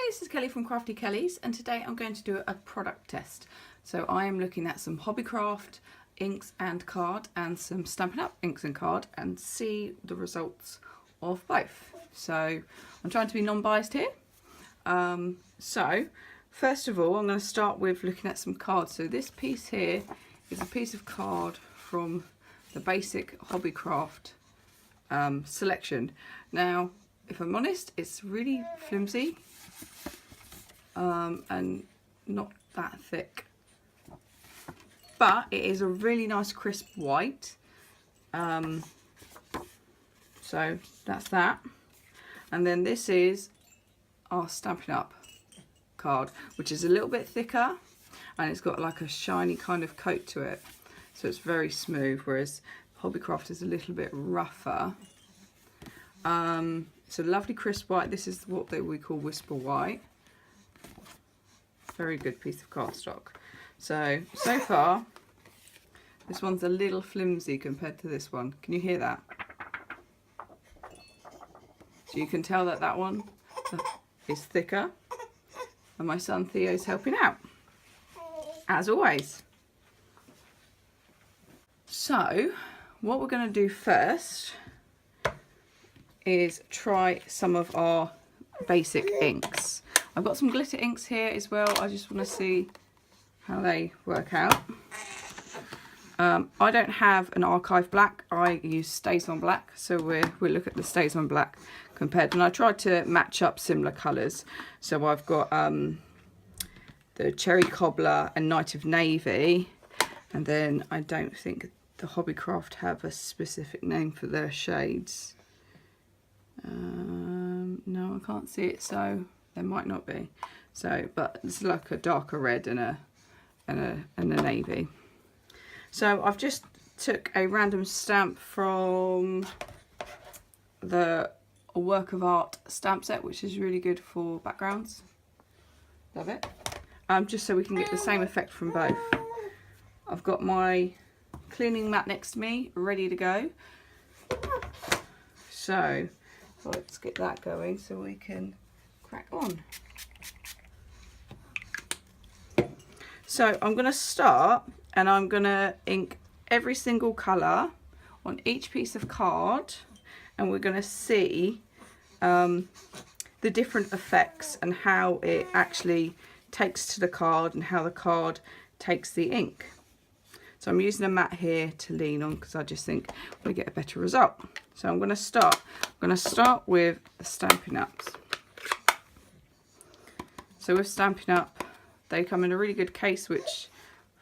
this is Kelly from Crafty Kelly's, and today I'm going to do a product test. So I am looking at some Hobbycraft inks and card and some Stampin' Up inks and card and see the results of both. So I'm trying to be non-biased here. So first of all, I'm going to start with looking at some cards. So this piece here is a piece of card from the basic Hobbycraft selection. Now, if I'm honest, it's really flimsy and not that thick, but it is a really nice crisp white. So that's that. And then this is our Stampin' Up card, which is a little bit thicker and it's got like a shiny kind of coat to it, so it's very smooth, whereas Hobbycraft is a little bit rougher. It's a lovely crisp white. This is what we call whisper white. Very good piece of cardstock. So far, this one's a little flimsy compared to this one. Can you hear that? So you can tell that that one is thicker. And my son Theo's helping out, as always. So what we're going to do first is try some of our basic inks. I've got some glitter inks here as well. I just want to see how they work out. I don't have an archive black. I use StazOn black, so we'll look at the StazOn black compared. And I tried to match up similar colours. So I've got the Cherry Cobbler and Night of Navy, and then I don't think the Hobbycraft have a specific name for their shades. No, I can't see it, so there might not be. So, but it's like a darker red and a navy. So I've just took a random stamp from the Work of Art stamp set, which is really good for backgrounds. Love it. Just so we can get the same effect from both. I've got my cleaning mat next to me, ready to go. So let's get that going so we can crack on. So I'm going to start and I'm going to ink every single colour on each piece of card, and we're going to see the different effects and how it actually takes to the card and how the card takes the ink. So I'm using a mat here to lean on because I just think we get a better result. So I'm going to start with the Stampin' Ups. So with Stampin' Up, they come in a really good case which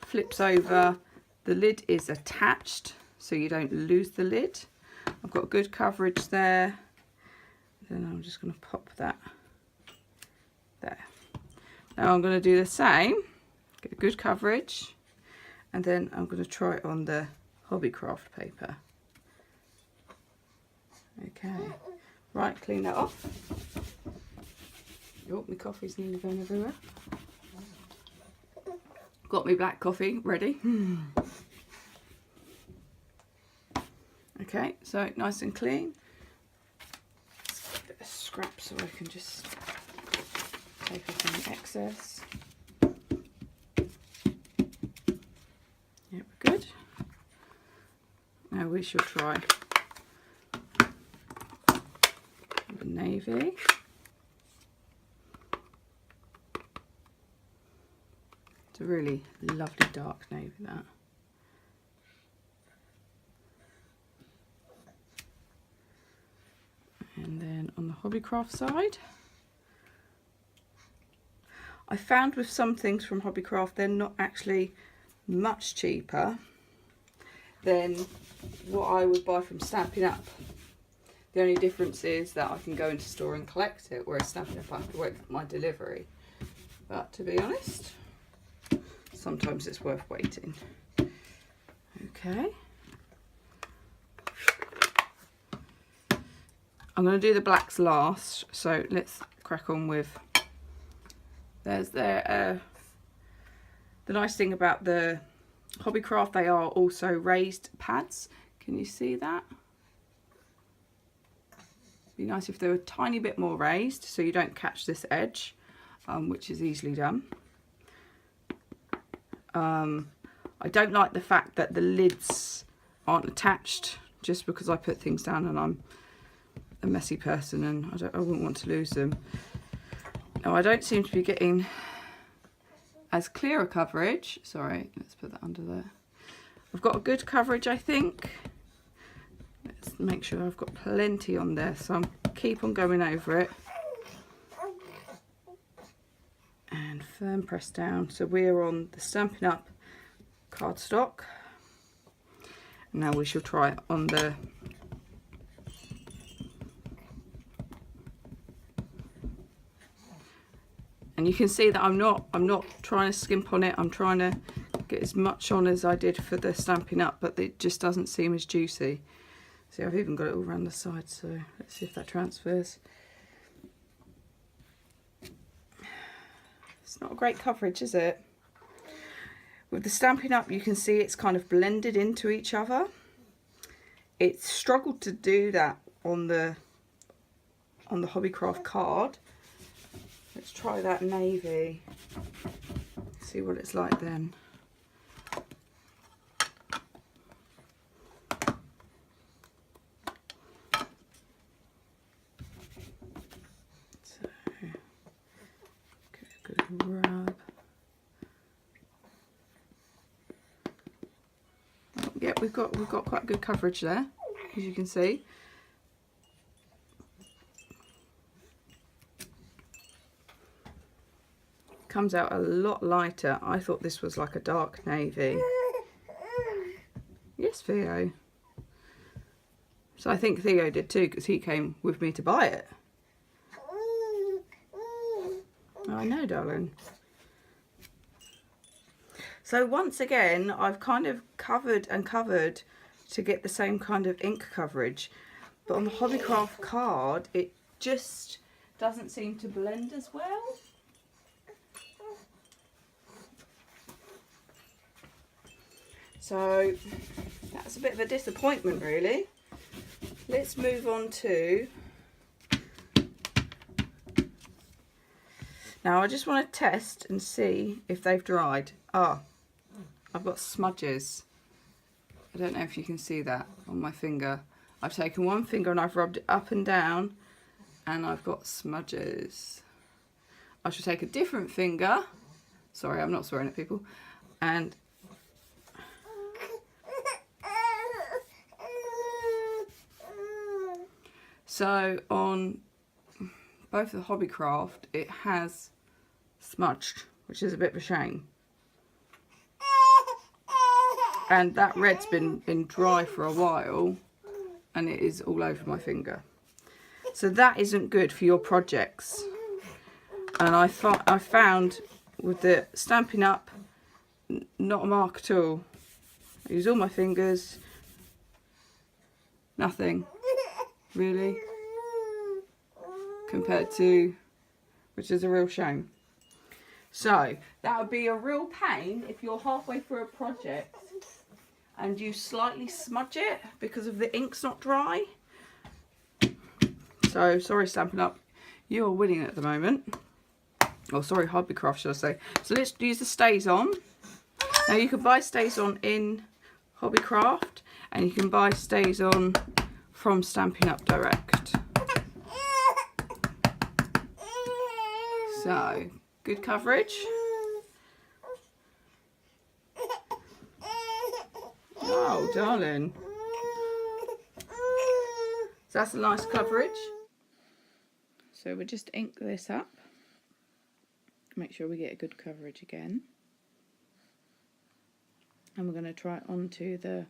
flips over. The lid is attached so you don't lose the lid. I've got good coverage there. Then I'm just going to pop that there. Now I'm going to do the same, get good coverage, and then I'm going to try it on the Hobbycraft paper. Okay, right, clean that off. Oh, my coffee's nearly going everywhere. Got me black coffee ready. Okay, so nice and clean. A bit of scrap so I can just take off any excess. Yep, we're good. Now we shall try the navy. It's a really lovely dark navy, that. And then on the Hobbycraft side, I found with some things from Hobbycraft, they're not actually much cheaper than what I would buy from Stampin' Up. The only difference is that I can go into store and collect it, whereas Stampin' Up I have to wait for my delivery. But to be honest, sometimes it's worth waiting. Okay. I'm going to do the blacks last, so let's crack on with. There's the nice thing about the Hobbycraft, they are also raised pads. Can you see that? Be nice if they were a tiny bit more raised so you don't catch this edge. which is easily done. I don't like the fact that the lids aren't attached, just because I put things down and I'm a messy person and I wouldn't want to lose them. Now I don't seem to be getting as clear a coverage. Sorry, let's put that under there. I've got a good coverage, I think. Let's make sure I've got plenty on there, so I'm keep on going over it. And firm press down. So we're on the Stampin' Up! Cardstock. Now we shall try it on the and you can see that I'm not trying to skimp on it. I'm trying to get as much on as I did for the Stampin' Up, but it just doesn't seem as juicy. See, I've even got it all around the side, so let's see if that transfers. It's not a great coverage, is it? With the Stampin' Up, you can see it's kind of blended into each other. It's struggled to do that on the Hobbycraft card. Let's try that navy. See what it's like then. So, give it a good rub. Yeah, we've got quite good coverage there, as you can see. Comes out a lot lighter. I thought this was like a dark navy. Yes, Theo. So I think Theo did too, because he came with me to buy it. I know, darling. So once again, I've kind of covered and covered to get the same kind of ink coverage. But on the Hobbycraft card, it just doesn't seem to blend as well. So that's a bit of a disappointment, really. Let's move on to... Now I just want to test and see if they've dried. Ah, I've got smudges. I don't know if you can see that on my finger. I've taken one finger and I've rubbed it up and down and I've got smudges. I should take a different finger. Sorry, I'm not swearing at people. And so on both the Hobbycraft, it has smudged, which is a bit of a shame. And that red's been dry for a while and it is all over my finger. So that isn't good for your projects. And I found with the Stampin' Up, not a mark at all. I use all my fingers. Nothing, really, compared to, which is a real shame. So that would be a real pain if you're halfway through a project and you slightly smudge it because of the ink's not dry. So sorry, Stampin' Up, you are winning at the moment. Oh, sorry, Hobbycraft, should I say. So let's use the Stays On. Now you can buy Stays On in Hobbycraft and you can buy Stays On from Stampin' Up direct. So, good coverage. Oh, darling. So that's a nice coverage. So we'll just ink this up. Make sure we get a good coverage again. And we're going to try it onto the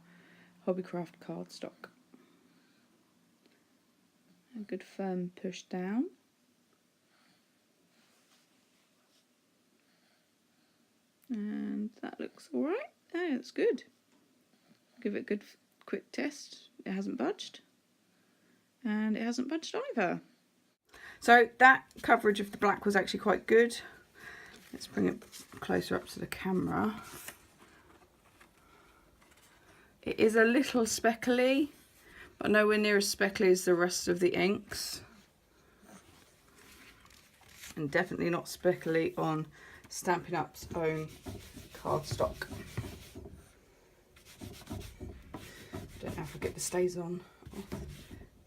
Hobbycraft cardstock. A good firm push down. And that looks alright. Yeah, it's good. Give it a good quick test. It hasn't budged. And it hasn't budged either. So that coverage of the black was actually quite good. Let's bring it closer up to the camera. It is a little speckly, but nowhere near as speckly as the rest of the inks. and definitely not speckly on Stampin' Up's own cardstock. Don't know if I get the stays on.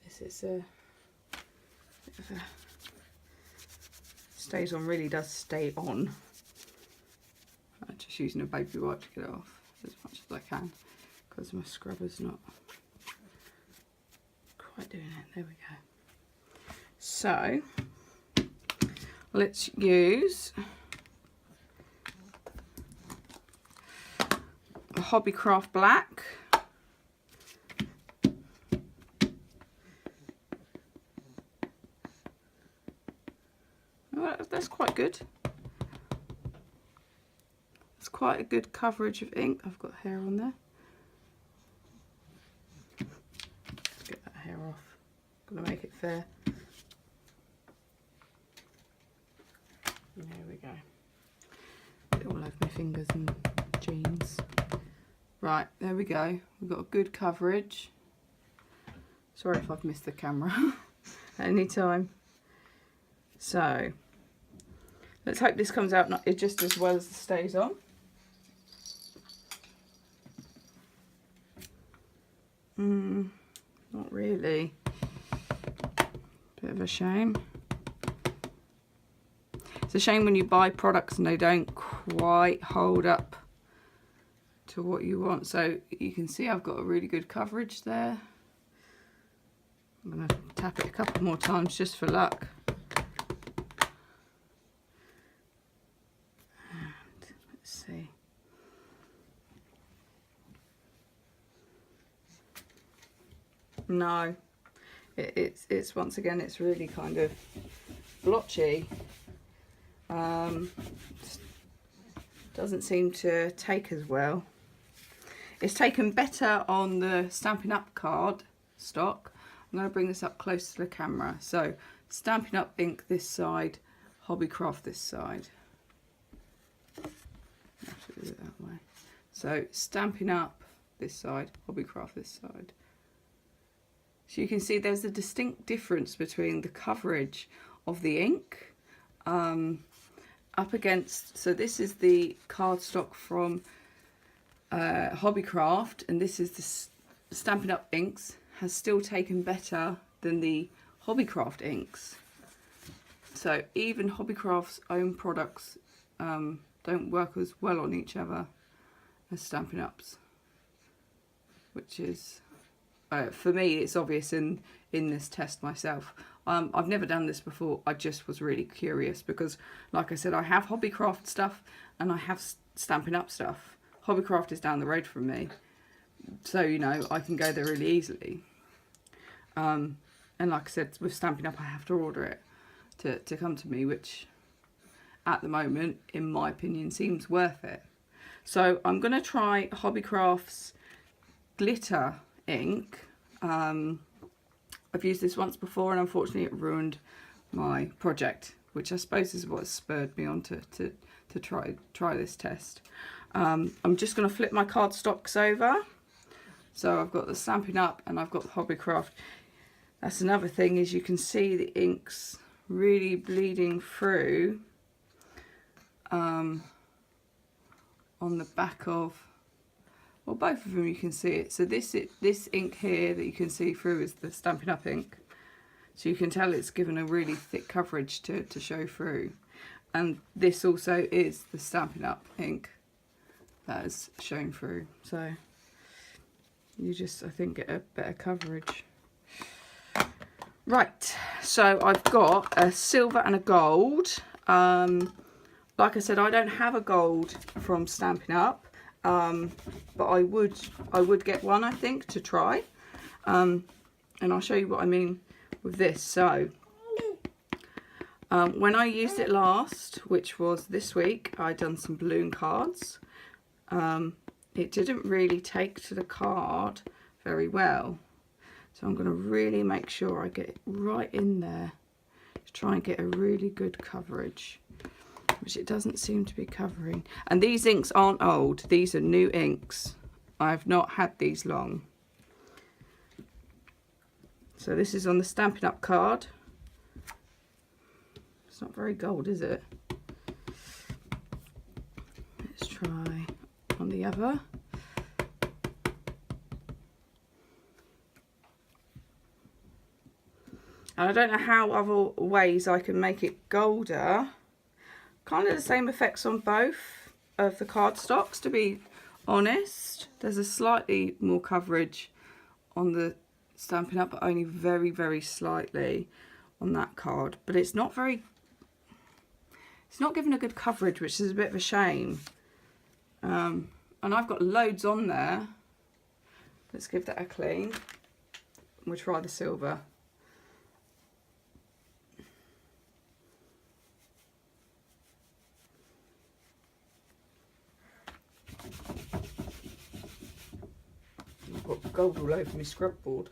This is a bit of a stays on, really does stay on. I'm just using a baby wipe to get it off as much as I can because my scrubber's not quite doing it. There we go. So let's use a Hobbycraft black. Well, that's quite good. It's quite a good coverage of ink. I've got hair on there. Let's get that hair off. I'm going to make it fair. There we go. Get it all over my fingers and jeans. Right, there we go. We've got a good coverage. Sorry if I've missed the camera at any time. So, let's hope this comes out not just as well as the stays on. Not really. Bit of a shame. It's a shame when you buy products and they don't quite hold up to what you want. So you can see I've got a really good coverage there. I'm going to tap it a couple more times just for luck. And let's see. No, it's once again, it's really kind of blotchy. Doesn't seem to take as well. It's taken better on the Stampin' Up card stock. I'm going to bring this up close to the camera. So Stampin' Up ink this side, Hobbycraft this side. I have to do it that way. So Stampin' Up this side, Hobbycraft this side. So you can see there's a distinct difference between the coverage of the ink up against, so this is the cardstock from Hobbycraft, and this is the Stampin' Up inks, has still taken better than the Hobbycraft inks. So even Hobbycraft's own products don't work as well on each other as Stampin' Up's, which is... for me, it's obvious in this test myself. I've never done this before. I just was really curious because, like I said, I have Hobbycraft stuff and I have Stampin' Up stuff. Hobbycraft is down the road from me, so you know I can go there really easily. And like I said, with Stampin' Up, I have to order it to come to me, which at the moment, in my opinion, seems worth it. So I'm going to try Hobbycraft's glitter ink. I've used this once before and unfortunately it ruined my project, which I suppose is what spurred me on to try this test. I'm just going to flip my cardstocks over. So I've got the Stampin' Up and I've got the Hobbycraft. That's another thing, is you can see the inks really bleeding through on the back of, well, both of them you can see it. So this ink here that you can see through is the Stampin' Up ink. So you can tell it's given a really thick coverage to show through. And this also is the Stampin' Up ink that is shown through. So you just, I think, get a better coverage. Right, so I've got a silver and a gold. Like I said, I don't have a gold from Stampin' Up. But I would get one, I think, to try, and I'll show you what I mean with this. So when I used it last, which was this week, I done some balloon cards. It didn't really take to the card very well, so I'm going to really make sure I get it right in there to try and get a really good coverage, which it doesn't seem to be covering. And these inks aren't old, these are new inks. I've not had these long. So this is on the Stampin' Up card. It's not very gold, is it? Let's try on the other. And I don't know how other ways I can make it golder. Kind of the same effects on both of the cardstocks, to be honest. There's a slightly more coverage on the Stampin' Up, but only very, very slightly on that card. But it's not very, it's not giving a good coverage, which is a bit of a shame. And I've got loads on there. Let's give that a clean. We'll try the silver. I've got gold all over my scrub board.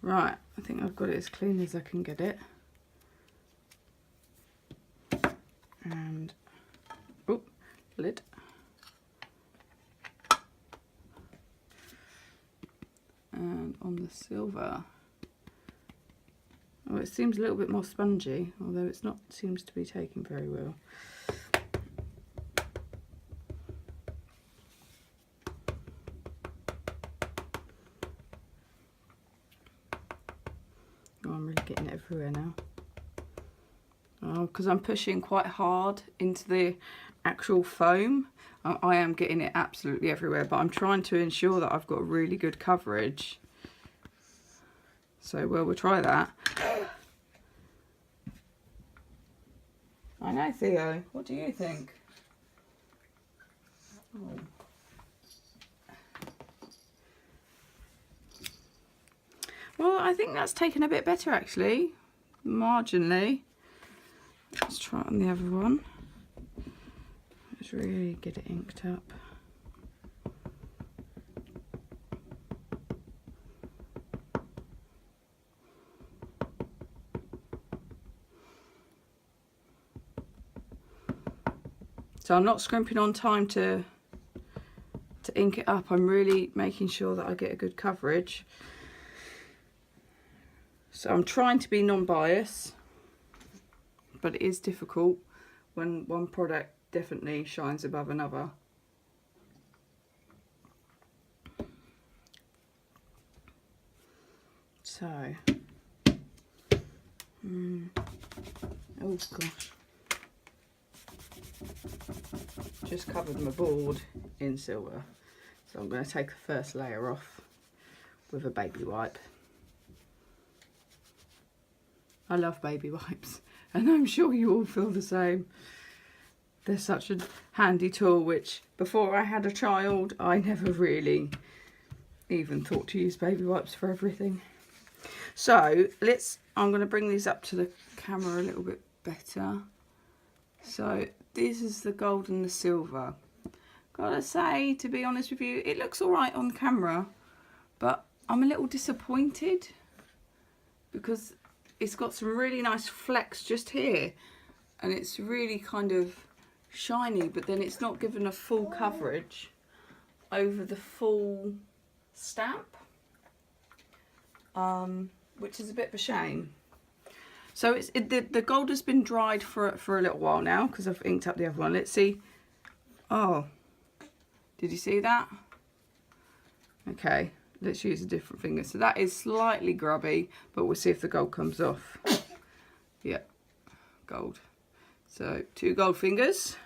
Right, I think I've got it as clean as I can get it. And, oh, lid. And on the silver, oh, it seems a little bit more spongy, although it's not, seems to be taking very well. Oh, I'm really getting it everywhere now. Oh, because I'm pushing quite hard into the actual foam. I am getting it absolutely everywhere, but I'm trying to ensure that I've got really good coverage. So, well, we'll try that. I know, Theo. What do you think? Oh. Well, I think that's taken a bit better, actually. Marginally. Let's try it on the other one. Let's really get it inked up. So I'm not scrimping on time to ink it up. I'm really making sure that I get a good coverage. So I'm trying to be non-biased, but it is difficult when one product definitely shines above another. So, oh gosh, just covered my board in silver. So I'm going to take the first layer off with a baby wipe. I love baby wipes, and I'm sure you all feel the same. They're such a handy tool, which before I had a child, I never really even thought to use baby wipes for everything. So I'm going to bring these up to the camera a little bit better. So this is the gold and the silver. Gotta say, to be honest with you, it looks all right on camera, but I'm a little disappointed because it's got some really nice flecks just here, and it's really kind of shiny, but then it's not given a full coverage over the full stamp, which is a bit of a shame. So the gold has been dried for a little while now because I've inked up the other one. Let's see. Oh, did you see that? Okay, let's use a different finger. So that is slightly grubby, but we'll see if the gold comes off. Yeah, gold. So 2 gold fingers.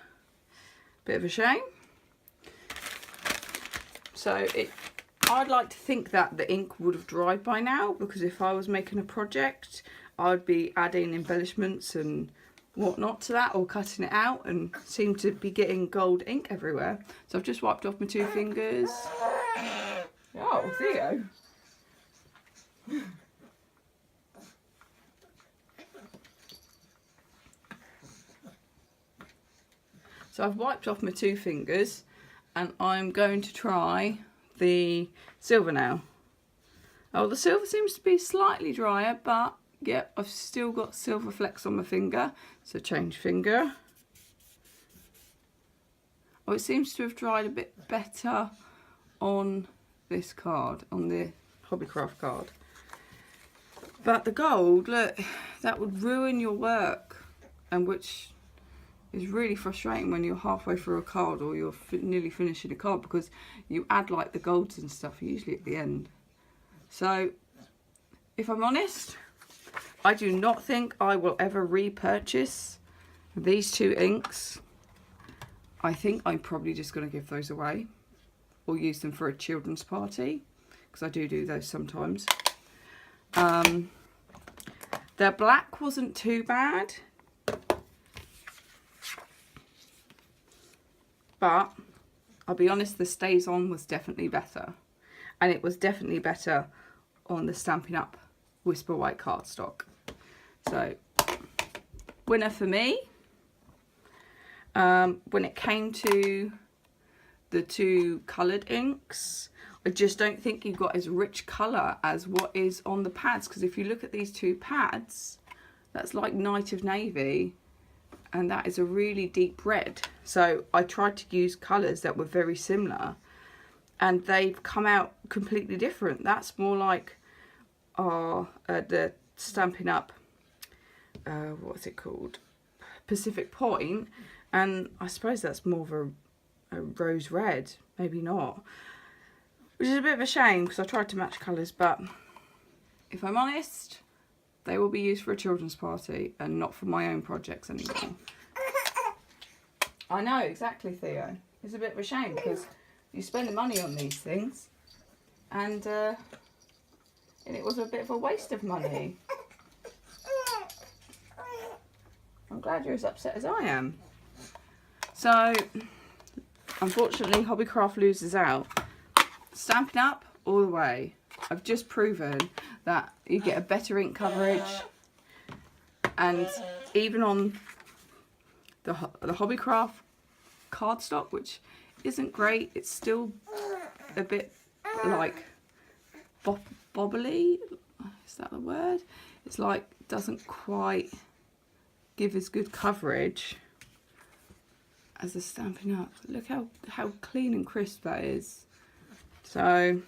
Bit of a shame. So I'd like to think that the ink would have dried by now, because if I was making a project, I'd be adding embellishments and whatnot to that, or cutting it out, and seem to be getting gold ink everywhere. So I've just wiped off my 2 fingers. Oh, Theo. So I've wiped off my 2 fingers, and I'm going to try the silver now. Oh, the silver seems to be slightly drier, but yeah, I've still got silver flecks on my finger. So change finger. Oh, it seems to have dried a bit better on this card, on the Hobbycraft card. But the gold, look, that would ruin your work, and which is really frustrating when you're halfway through a card or you're nearly finishing a card, because you add like the golds and stuff usually at the end. So if I'm honest, I do not think I will ever repurchase these two inks. I think I'm probably just going to give those away or use them for a children's party, because I do those sometimes. The black wasn't too bad, but I'll be honest, the Stays On was definitely better, and it was definitely better on the Stampin' Up Whisper White cardstock. So winner for me. When it came to the two coloured inks, I just don't think you got as rich colour as what is on the pads, because if you look at these two pads, that's like Night of Navy, and that is a really deep red. So I tried to use colours that were very similar, and they've come out completely different. That's more like the Stampin' Up, what's it called, Pacific Point, and I suppose that's more of a rose red, maybe not, which is a bit of a shame because I tried to match colours. But if I'm honest, they will be used for a children's party and not for my own projects anymore. I know, exactly, Theo. It's a bit of a shame because you spend the money on these things, and it was a bit of a waste of money. I'm glad you're as upset as I am. So, unfortunately, Hobbycraft loses out. Stampin' Up all the way. I've just proven that you get a better ink coverage, and even on the Hobbycraft cardstock, which isn't great, it's still a bit like bobbly. Is that the word? It's like doesn't quite give as good coverage as the Stampin' Up. Look how clean and crisp that is. So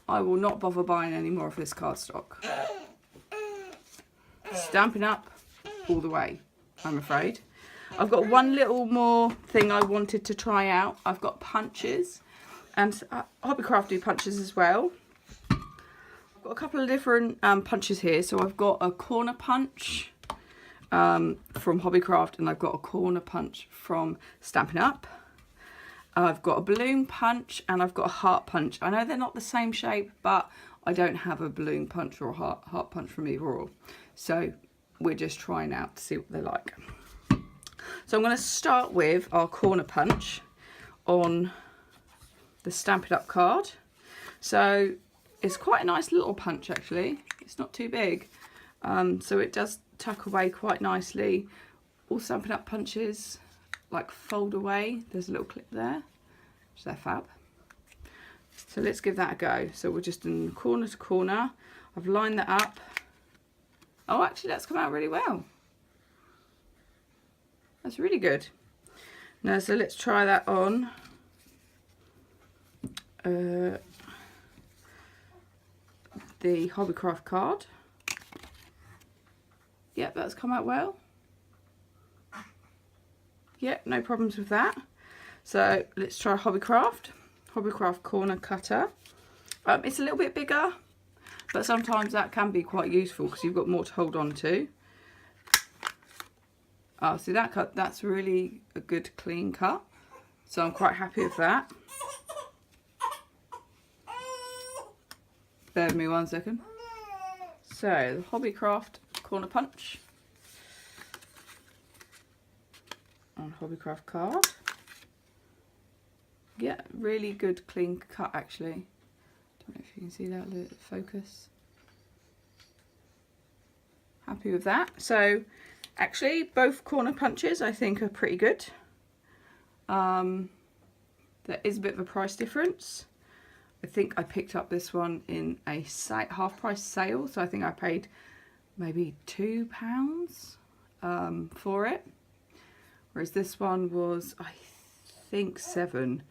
I will not bother buying any more of this cardstock. Stampin' Up all the way, I'm afraid. I've got one little more thing I wanted to try out. I've got punches, and Hobbycraft do punches as well. I've got a couple of different punches here. So I've got a corner punch from Hobbycraft, and I've got a corner punch from Stampin' Up. I've got a balloon punch, and I've got a heart punch. I know they're not the same shape, but I don't have a balloon punch or a heart punch from either or. So we're just trying out to see what they're like. So I'm going to start with our corner punch on the Stampin' Up card. So it's quite a nice little punch actually. It's not too big. So it does tuck away quite nicely. All Stampin' Up punches like fold away. There's a little clip there, which they're fab. So let's give that a go. So we're just in corner to corner. I've lined that up. Oh, actually that's come out really well. That's really good. Now, so let's try that on the Hobbycraft card. Yep, that's come out well. Yep, no problems with that. So let's try Hobbycraft corner cutter. It's a little bit bigger, but sometimes that can be quite useful because you've got more to hold on to. Oh, see that cut? That's really a good clean cut. So I'm quite happy with that. Bear with me 1 second. So the Hobbycraft corner punch on Hobbycraft card. Yeah, really good clean cut actually. Don't know if you can see that little focus. Happy with that. So actually both corner punches I think are pretty good. There is a bit of a price difference. I think I picked up this one in a half price sale, so I think I paid maybe £2 for it, whereas this one was I think £7,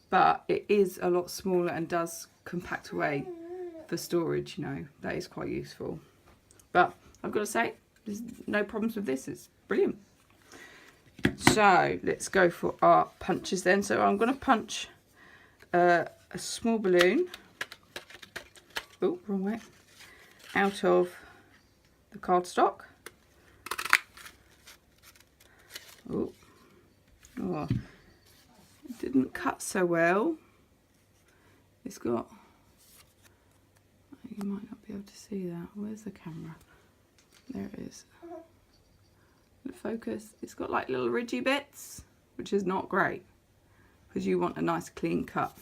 but it is a lot smaller and does compact away for storage, you know, that is quite useful. But I've got to say, there's no problems with this. It's brilliant. So let's go for our punches then. So I'm going to punch a small balloon. Oh, wrong way. Out of the cardstock. Oh, it didn't cut so well. It's got, you might not be able to see that. Where's the camera? There it is. The focus. It's got like little ridgy bits, which is not great because you want a nice clean cut.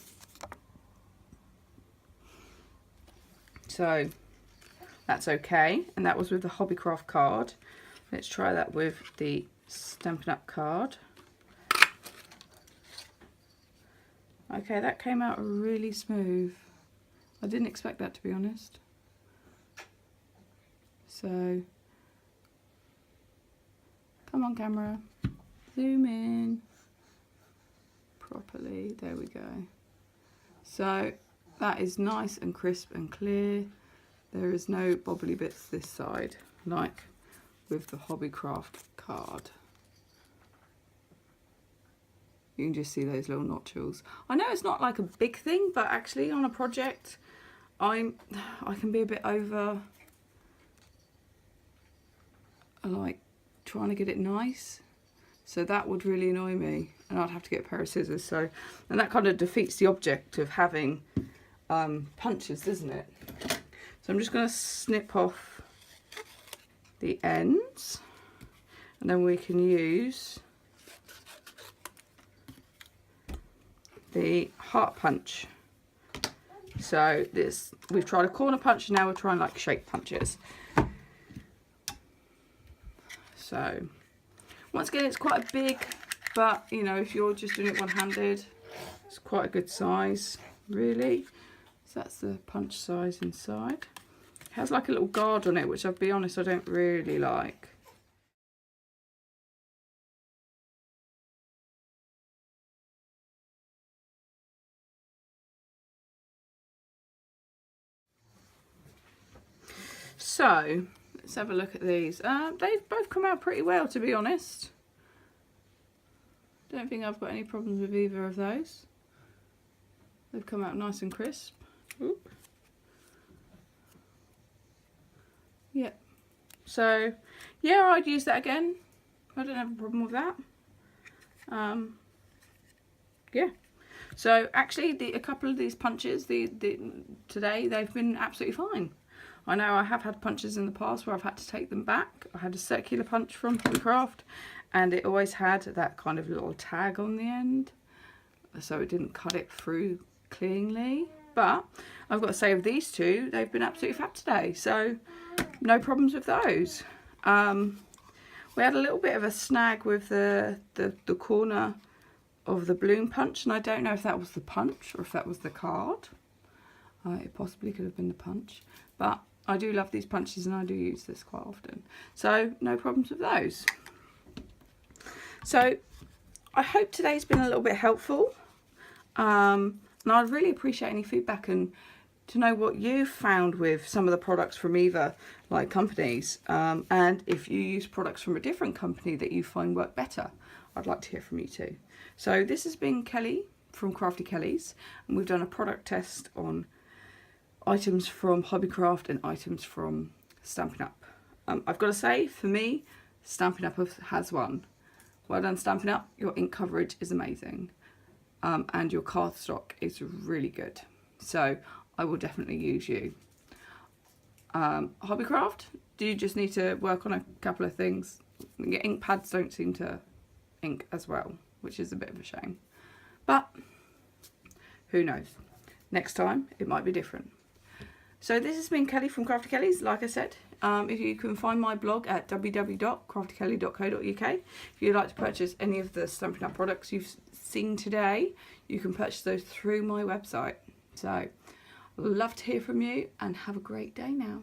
So that's okay, and that was with the Hobbycraft card. Let's try that with the Stampin' Up card. Okay, that came out really smooth. I didn't expect that, to be honest. So, come on camera, zoom in properly, there we go. So that is nice and crisp and clear. There is no bobbly bits this side, like with the Hobbycraft card. You can just see those little nodules. I know it's not like a big thing, but actually on a project, I can be a bit over, like, trying to get it nice. So that would really annoy me, and I'd have to get a pair of scissors. So, and that kind of defeats the object of having punches, doesn't it? So I'm just going to snip off the ends, and then we can use the heart punch. So this, we've tried a corner punch, and now we're trying like shape punches. So once again, it's quite a big, but you know, if you're just doing it one-handed, it's quite a good size, really. So that's the punch size inside. It has like a little guard on it, which I'll be honest, I don't really like. So let's have a look at these. They've both come out pretty well, to be honest. Don't think I've got any problems with either of those. They've come out nice and crisp. Oop. Yep. So yeah, I'd use that again. I don't have a problem with that. Yeah. So actually, a couple of these punches, today, they've been absolutely fine. I know I have had punches in the past where I've had to take them back. I had a circular punch from Hobbycraft, and it always had that kind of little tag on the end, so it didn't cut it through cleanly. But I've got to say, of these two, they've been absolutely fab today, so no problems with those. We had a little bit of a snag with the corner of the balloon punch, and I don't know if that was the punch or if that was the card. It possibly could have been the punch, but I do love these punches and I do use this quite often, so no problems with those. So I hope today's been a little bit helpful, and I'd really appreciate any feedback and to know what you've found with some of the products from either like companies, and if you use products from a different company that you find work better. I'd like to hear from you too. So this has been Kelly from Crafty Kelly's, and we've done a product test on items from Hobbycraft and items from Stampin' Up. I've got to say, for me, Stampin' Up has won. Well done, Stampin' Up. Your ink coverage is amazing, and your cardstock is really good. So I will definitely use you. Hobbycraft, do you just need to work on a couple of things? Your ink pads don't seem to ink as well, which is a bit of a shame. But who knows? Next time it might be different. So this has been Kelly from Crafty Kelly's. Like I said, if you can find my blog at www.craftykelly.co.uk. If you'd like to purchase any of the Stampin' Up products you've seen today, you can purchase those through my website. So I'd love to hear from you, and have a great day now.